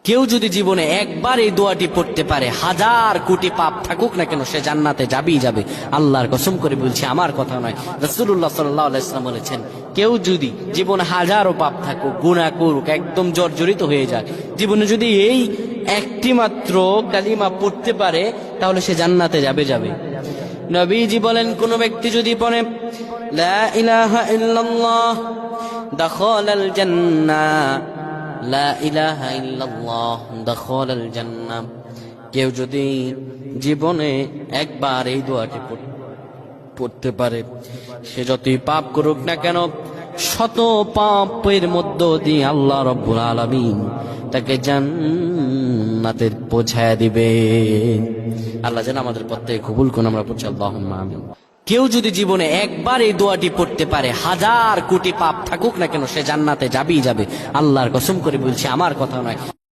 কেউ যদি জীবনে একবার এই দোয়াটি পড়তে পারে, হাজার কোটি পাপ থাকুক না কেন সে জান্নাতে যাবেই যাবে। আল্লাহর কসম করে বলছি, আমার কথা নয়, রাসূলুল্লাহ সাল্লাল্লাহু আলাইহি ওয়াসাল্লাম বলেছেন, কেউ যদি জীবনে হাজারো পাপ থাকুক, গুনাহ করুক, একদম জর্জরিত হয়ে যায়, জীবনে যদি এই একটি মাত্র কালিমা পড়তে পারে তাহলে সে জান্নাতে যাবে। নবীজি বলেন, কোন ব্যক্তি যদি পড়ে লা ইলাহা ইল্লাল্লাহ দাখালাল জান্নাহ, লা ইলাহা ইল্লাল্লাহ দাখালাল জান্নাহ, কেউ যদি জীবনে একবার এই দোয়াটি পড়তে পারে, সে যতই পাপ করুক না কেন, শত পাপের মধ্য দিয়ে আল্লাহ রাব্বুল আলামিন তাকে জান্নাতে পৌঁছায় দিবে। আল্লাহ যেন আমাদের প্রত্যেক কবুল করুন, আমরা পড়ছি আল্লাহুম্মা আমিন। কেউ যদি জীবনে একবার এই দোয়াটি পড়তে পারে, হাজার কোটি পাপ থাকুক না কেন সে জান্নাতে যাবেই যাবে। আল্লাহর কসম করে বলছি, আমার কথা নয়।